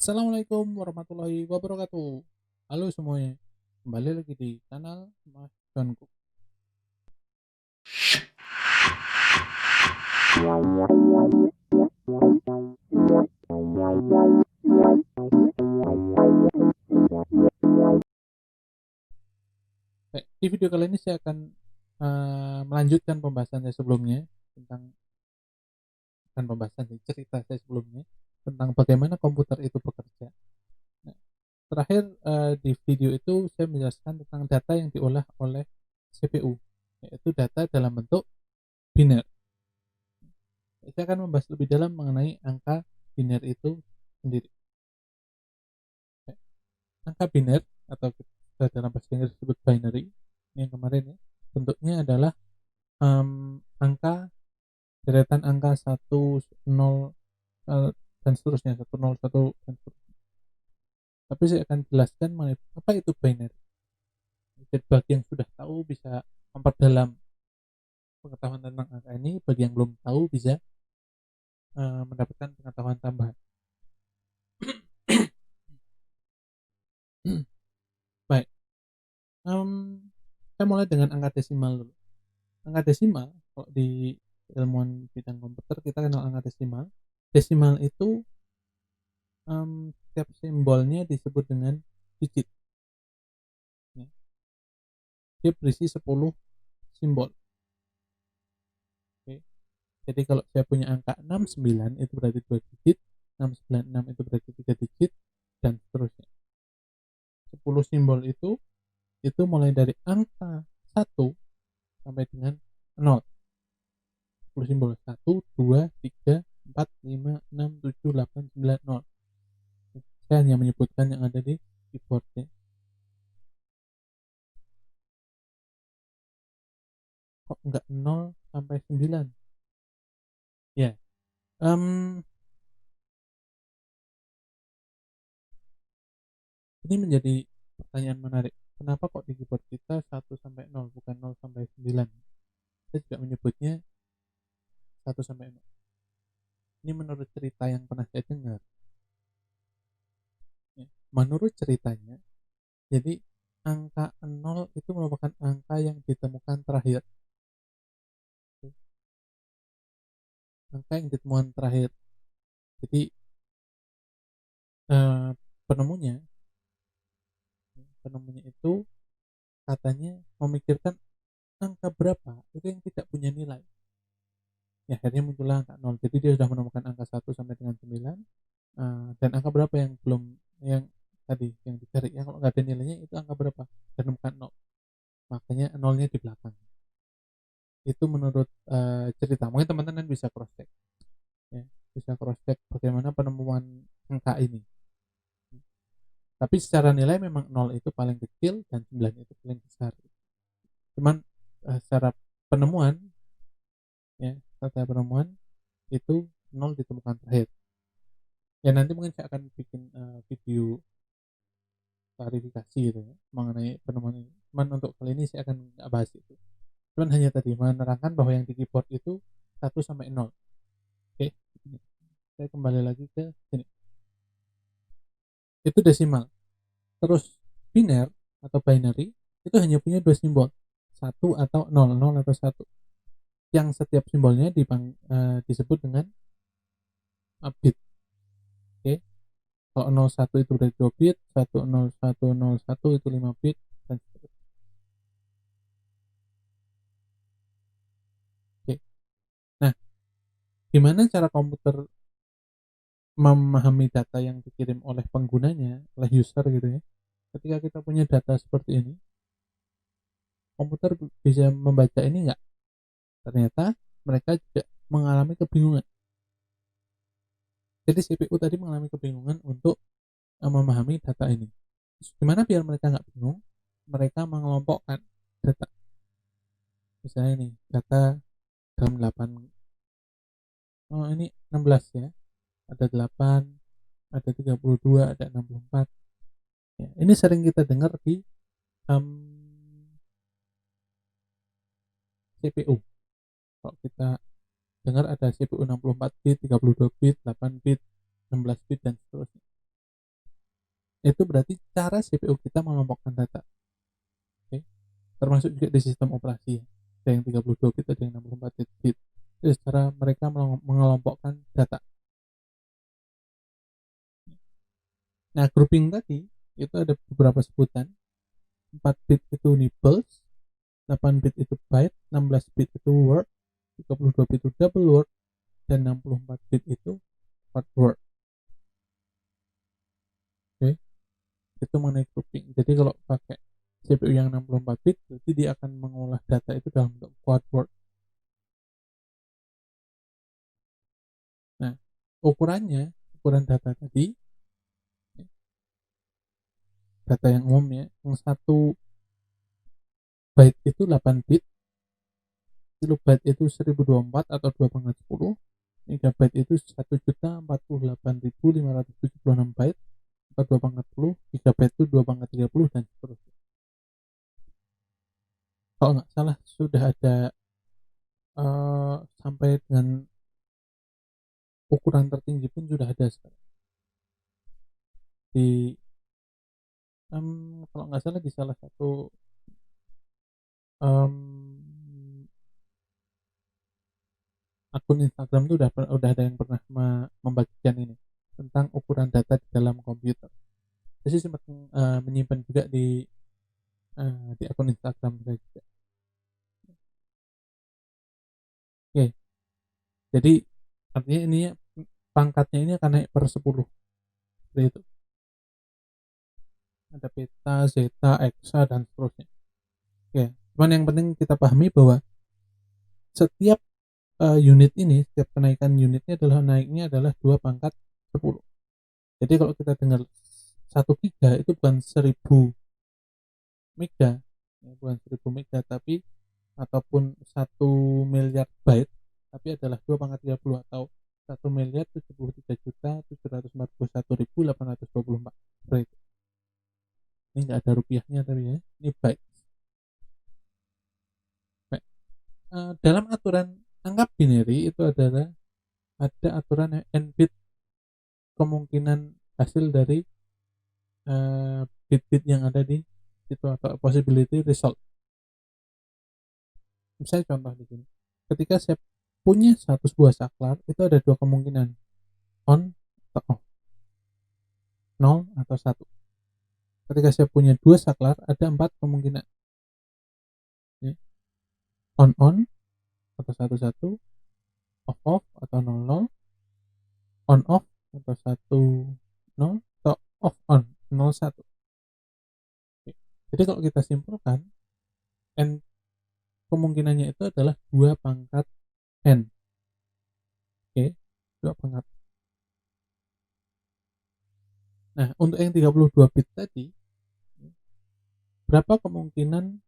Assalamualaikum warahmatullahi wabarakatuh. Halo semuanya, kembali lagi di channel Mas Johnku. Baik, di video kali ini saya akan melanjutkan pembahasan saya sebelumnya tentang pembahasan dari cerita saya sebelumnya tentang bagaimana komputer itu bekerja. Nah, terakhir di video itu saya menjelaskan tentang data yang diolah oleh CPU, yaitu data dalam bentuk biner. Saya akan membahas lebih dalam mengenai angka biner itu sendiri. Angka biner atau kita dalam bahasa Inggris disebut binary yang kemarin ya, bentuknya adalah angka deretan angka 1, 0, dan seterusnya, 1, 0, 1 dan seterusnya. Tapi saya akan jelaskan mengenai apa itu binary. Jadi bagi yang sudah tahu bisa memperdalam pengetahuan tentang angka ini, bagi yang belum tahu bisa mendapatkan pengetahuan tambahan. Baik, saya mulai dengan angka desimal dulu. Angka desimal kalau di ilmuwan bidang komputer kita kenal angka desimal. Desimal itu setiap simbolnya disebut dengan digit. Ya. Dia berisi 10 simbol. Oke. Jadi kalau saya punya angka 69 itu berarti 2 digit, 696 itu berarti 3 digit, dan seterusnya. 10 simbol itu mulai dari angka 1 sampai dengan 0. 10 simbol 1, 2, 3, 4, 5, 6, 7, 8, 9, 0. Saya hanya menyebutkan yang ada di keyboardnya. Kok enggak 0 sampai 9? Ya, ini menjadi pertanyaan menarik. Kenapa kok di keyboard kita 1 sampai 0 bukan 0 sampai 9? Saya juga menyebutnya 1 sampai 0. Ini menurut cerita yang pernah saya dengar. Ya, menurut ceritanya, jadi angka 0 itu merupakan angka yang ditemukan terakhir. Angka yang ditemukan terakhir. Jadi eh, penemunya penemunya itu katanya memikirkan angka berapa itu yang tidak punya nilai. Ya, akhirnya muncullah angka 0. Jadi dia sudah menemukan angka 1 sampai dengan 9, dan angka berapa yang belum, yang tadi yang dicari, yang kalau nggak ada nilainya itu angka berapa, dan menemukan 0, makanya nolnya di belakang. Itu menurut cerita. Mungkin teman-teman bisa cross check ya, bisa cross check bagaimana penemuan angka ini. Tapi secara nilai memang 0 itu paling kecil dan 9 itu paling besar. Cuman secara penemuan ya, secara penemuan itu 0 ditemukan terakhir. Ya nanti mungkin saya akan bikin video klarifikasi gitu ya mengenai penemuan ini. Cuman untuk kali ini saya akan nggak bahas itu. Cuman hanya tadi menerangkan bahwa yang di keyboard itu 1 sampai 0. Oke, saya kembali lagi ke sini. Itu desimal. Terus biner atau binary itu hanya punya 2 simbol, 1 atau 0, 0 atau 1. Yang setiap simbolnya disebut dengan bit. Oke. Kalau 01 itu berarti 2 bit, 10101 itu 5 bit, dan seterusnya. Oke. Nah, gimana cara komputer memahami data yang dikirim oleh penggunanya, oleh user gitu ya. Ketika kita punya data seperti ini, komputer bisa membaca ini enggak? Ternyata mereka juga mengalami kebingungan. Jadi CPU tadi mengalami kebingungan untuk memahami data ini. Terus gimana biar mereka nggak bingung? Mereka mengelompokkan data. Misalnya ini data dalam 8, oh ini 16 ya, ada 8, ada 32, ada 64 ya, ini sering kita dengar di CPU. Kalau kita dengar ada CPU 64 bit, 32 bit, 8 bit, 16 bit, dan seterusnya. Itu berarti cara CPU kita mengelompokkan data. Oke. Termasuk juga di sistem operasi ya. Ada yang 32 bit, ada yang 64 bit. Itu cara mereka mengelompokkan data. Nah, grouping tadi itu ada beberapa sebutan. 4 bit itu nibbles, 8 bit itu byte, 16 bit itu word, 32 bit itu double word, dan 64 bit itu quad word. Oke, itu mengenai grouping. Jadi kalau pakai CPU yang 64 bit, berarti dia akan mengolah data itu dalam bentuk quad word. Nah, ukuran data tadi, data yang umumnya, yang 1 byte itu 8 bit, kilobyte itu 1024 atau 2/10, megabyte itu 1.048.576 byte atau 2/10, gigabyte itu 2/30, dan seterusnya. Kalau nggak salah sudah ada sampai dengan ukuran tertinggi pun sudah ada sekarang di kalau nggak salah di salah satu akun Instagram itu udah ada yang pernah membagikan ini tentang ukuran data di dalam komputer. Saya sih sempat menyimpan juga di akun Instagram saya juga. Oke, jadi artinya ini pangkatnya ini akan naik per 10 seperti itu. Ada beta, zeta, hexa, dan seterusnya. Oke, cuman yang penting kita pahami bahwa setiap unit ini, setiap kenaikan unitnya naiknya adalah 2 pangkat 10. Jadi kalau kita dengar 1 giga itu bukan 1000 mega, ya, bukan 1000 mega tapi ataupun 1 miliar byte, tapi adalah 2/30 atau 1.073.741.824. Seperti itu. Ini nggak ada rupiahnya tapi ya, ini byte. Baik. Dalam aturan angka binary itu ada aturan n-bit kemungkinan hasil dari bit-bit yang ada di situ atau possibility result. Misalnya contoh di sini, ketika saya punya 100 buah saklar, itu ada 2 kemungkinan, on atau off, 0 atau 1. Ketika saya punya 2 saklar, ada 4 kemungkinan, ya. On atau 11, off atau 00, on off atau 10, atau off on 01. Jadi kalau kita simpulkan, n kemungkinannya itu adalah 2 pangkat n. Oke, 2 pangkat. Nah, untuk yang 32 bit tadi, berapa kemungkinan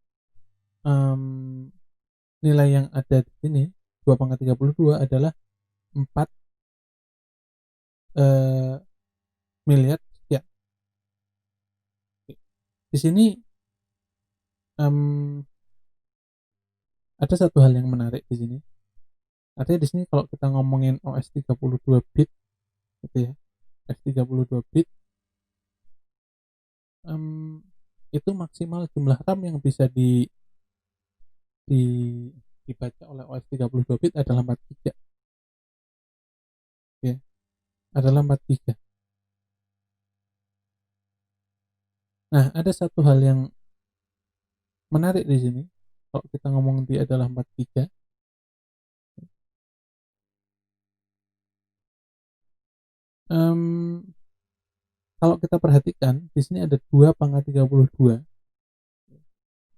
nilai yang ada di sini 2/32 adalah 4 miliar sekian. Di sini ada satu hal yang menarik di sini. Artinya di sini kalau kita ngomongin OS 32 bit gitu ya, OS 32 bit itu maksimal jumlah RAM yang bisa dibaca oleh OS 32 bit adalah 4 GB. Ya, adalah 4 GB. Nah, ada satu hal yang menarik di sini. Kalau kita ngomong dia adalah 4 GB, kalau kita perhatikan di sini ada 2/32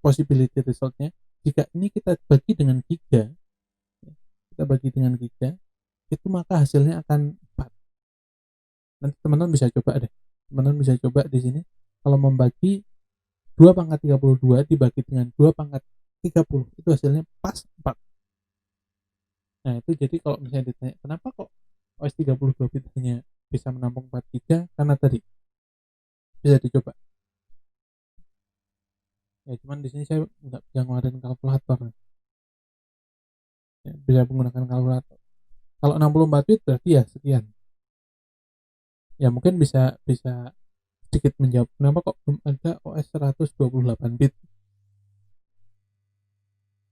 possibility resultnya. Jika ini kita bagi dengan giga, itu maka hasilnya akan 4. Nanti teman-teman bisa coba deh. Teman-teman bisa coba di sini kalau membagi 2/32 dibagi dengan 2/30, itu hasilnya pas 4. Nah, itu jadi kalau misalnya ditanya kenapa kok OS 32 bit hanya bisa menampung 4 GB, karena tadi bisa dicoba. Ya, cuman di sini saya nggak bisa ngeluarin kalkulator. Ya, bisa menggunakan kalkulator. Kalau 64 bit berarti ya sekian. Ya mungkin bisa sedikit menjawab kenapa kok belum ada OS 128 bit.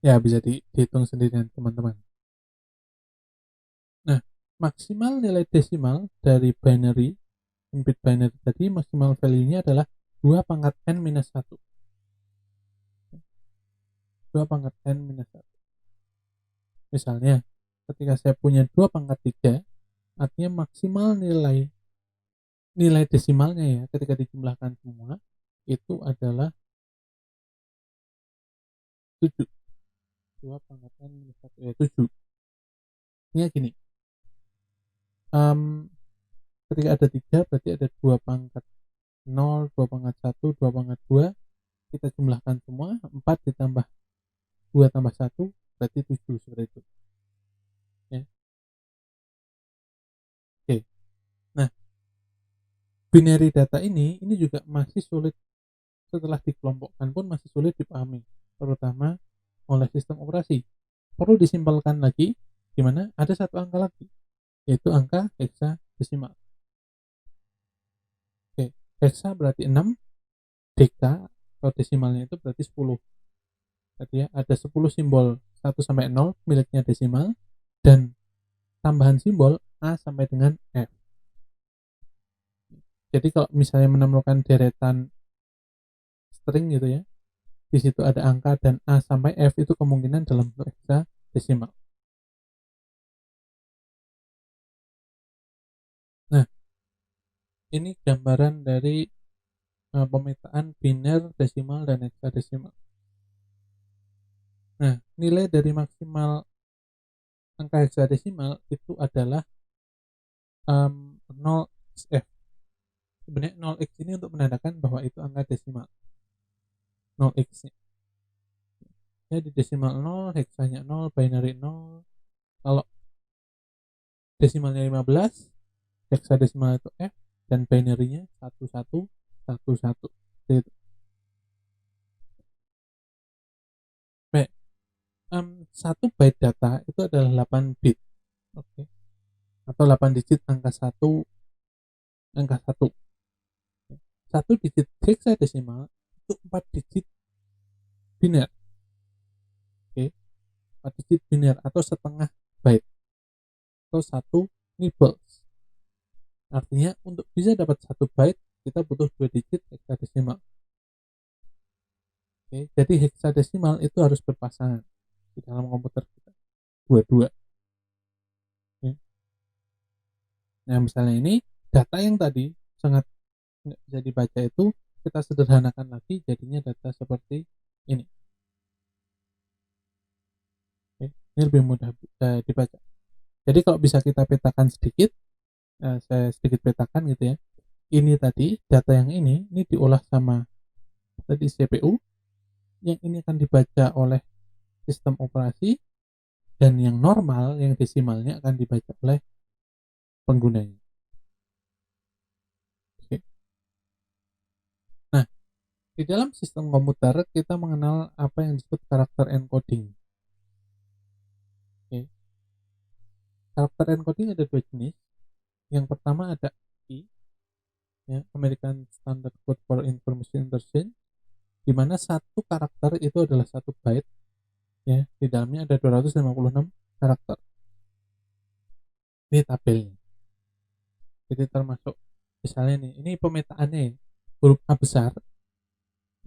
Ya bisa dihitung sendiri teman-teman. Nah, maksimal nilai desimal dari binary bit binary tadi, maksimal value-nya adalah 2 pangkat n minus 1. 2 pangkat n minus 1. Misalnya, ketika saya punya 2 pangkat 3, artinya maksimal nilai desimalnya ya, ketika dijumlahkan semua, itu adalah 7. 2 pangkat n minus 1, ya 7. Ini gini, ketika ada 3, berarti ada 2 pangkat 0, 2 pangkat 1, 2 pangkat 2, kita jumlahkan semua, 4 ditambah 2 tambah 1, berarti 7, seperti itu. Ya. Oke. Nah, binary data ini juga masih sulit, setelah dikelompokkan pun masih sulit dipahami, terutama oleh sistem operasi. Perlu disimpelkan lagi, di mana ada satu angka lagi, yaitu angka hexadesimal. Oke, hexa berarti 6, deka atau desimalnya itu berarti 10. Tadi ya, ada 10 simbol 1 sampai 0 miliknya desimal, dan tambahan simbol A sampai dengan F. Jadi kalau misalnya menemukan deretan string gitu ya, di situ ada angka dan A sampai F, itu kemungkinan dalam bentuk hexadesimal. Nah, ini gambaran dari pemetaan biner, desimal, dan hexadesimal. Nah, nilai dari maksimal angka hexadesimal itu adalah 0xf. Sebenarnya 0x ini untuk menandakan bahwa itu angka desimal. 0x-nya. Ya, di desimal 0, heksanya 0, binary 0. Kalau desimalnya 15, hexadesimal itu F, dan binary-nya 1111. Itu. Baik. 1 byte data itu adalah 8 bit. Oke. Atau 8 digit angka 1. 1 digit hexadesimal itu 4 digit biner. Oke. 4 digit biner atau setengah byte atau 1 nibbles. Artinya untuk bisa dapat 1 byte kita butuh 2 digit hexadesimal. Oke, jadi hexadesimal itu harus berpasangan di dalam komputer kita, dua-dua. Oke. Nah, misalnya ini data yang tadi sangat nggak bisa dibaca, itu kita sederhanakan lagi, jadinya data seperti ini. Oke, ini lebih mudah dibaca. Jadi kalau bisa kita petakan sedikit, saya sedikit petakan gitu ya. Ini tadi data yang ini diolah sama tadi CPU, yang ini akan dibaca oleh sistem operasi, dan yang normal, yang desimalnya akan dibaca oleh penggunanya. Oke. Nah, di dalam sistem komputer kita mengenal apa yang disebut karakter encoding. Oke. Karakter encoding ada 2 jenis. Yang pertama ada ASCII, ya, American Standard Code for Information Interchange, di mana satu karakter itu adalah 1 byte, ya, di dalamnya ada 256 karakter. Ini tabelnya. Jadi termasuk misalnya nih, ini pemetaannya ya, huruf A besar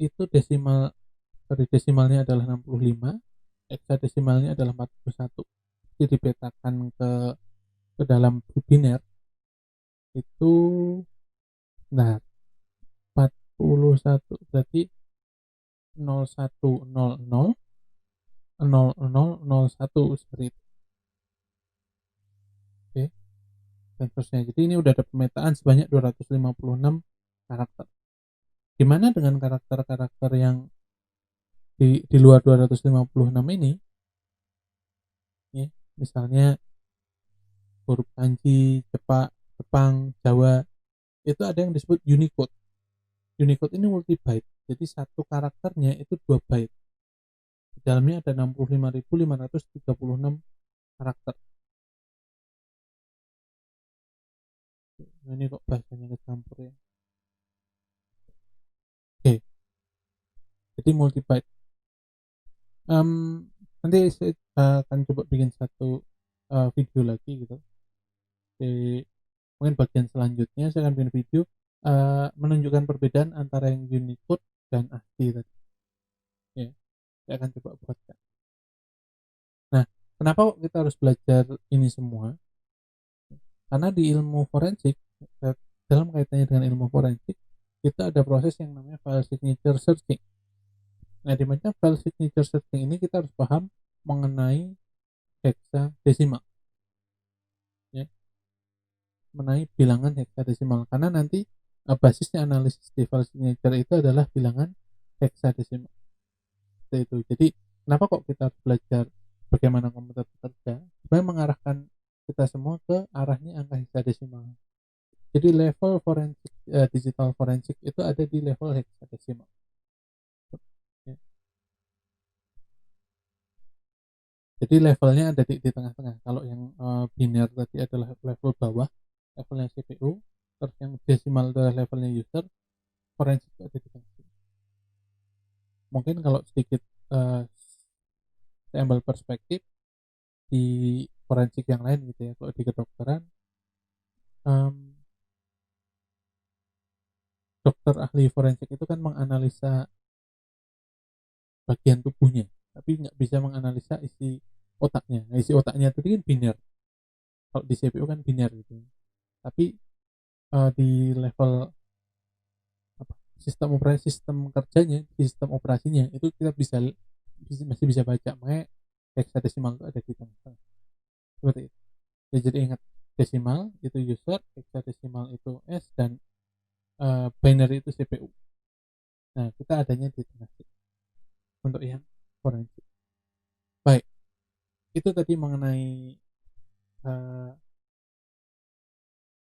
itu desimalnya adalah 65, hexadesimalnya adalah 41. Jadi dipetakan ke dalam biner itu, nah, 41 berarti 01000001 seperti itu. Oke, dan terusnya. Jadi ini udah ada pemetaan sebanyak 256 karakter. Gimana dengan karakter-karakter yang di luar 256 ini? Ya, misalnya huruf kanji, Jepang, Jawa, itu ada yang disebut Unicode. Unicode ini multi byte, jadi satu karakternya itu 2 byte. Di dalamnya ada 65.536 karakter. Nah, ini kok bahasanya kecampur ya. jadi multi-byte. Nanti saya akan coba bikin satu video lagi gitu di mungkin bagian selanjutnya. Saya akan bikin video menunjukkan perbedaan antara yang Unicode dan ASCII tadi ya. Saya akan coba buatkan. Nah, kenapa kok kita harus belajar ini semua? Karena di ilmu forensik, dalam kaitannya dengan ilmu forensik, kita ada proses yang namanya file signature searching. Nah, di mana file signature searching ini kita harus paham mengenai hexadesimal ya, mengenai bilangan hexadesimal, karena nanti basisnya analisis di file signature itu adalah bilangan hexadesimal. Seperti itu. Jadi kenapa kok kita harus belajar bagaimana komputer bekerja? Supaya mengarahkan kita semua ke arahnya angka hexadesimal. Jadi level forensik, digital forensik itu ada di level hexadesimal ya. Jadi levelnya ada di tengah-tengah. Kalau yang biner tadi adalah level bawah, levelnya CPU, terus yang desimal adalah levelnya user, forensik itu ada di tengah. Mungkin kalau sedikit saya ambil perspektif di forensik yang lain gitu ya, kalau di kedokteran, dokter ahli forensik itu kan menganalisa bagian tubuhnya, tapi nggak bisa menganalisa isi otaknya. Nah, isi otaknya itu kan biner. Kalau di CPU kan biner gitu. Tapi di level apa, sistem kerjanya, sistem operasinya itu kita masih bisa baca. Makanya hexadesimal itu ada di tengah-tengah. Seperti itu. Ya, jadi ingat, desimal itu user, hexadesimal itu S, dan binary itu CPU. Nah, kita adanya di tengah untuk yang forensik. Baik, itu tadi mengenai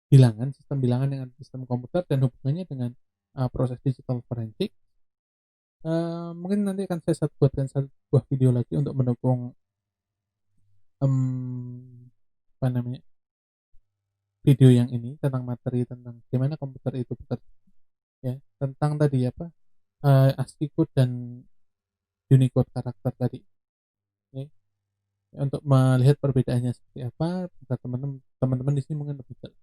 bilangan, sistem bilangan dengan sistem komputer dan hubungannya dengan proses digital forensik. Mungkin nanti akan saya buatkan satu buah video lagi untuk mendukung apa namanya, video yang ini tentang materi tentang gimana komputer itu bekerja ya, tentang tadi apa, ASCII code dan Unicode karakter tadi ya. Untuk melihat perbedaannya seperti apa, agar teman-teman di sini mungkin lebih jelas.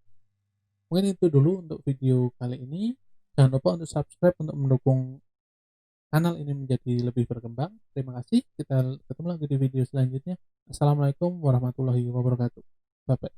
Mungkin itu dulu untuk video kali ini. Jangan lupa untuk subscribe untuk mendukung kanal ini menjadi lebih berkembang. Terima kasih. Kita ketemu lagi di video selanjutnya. Assalamualaikum warahmatullahi wabarakatuh. Bye bye.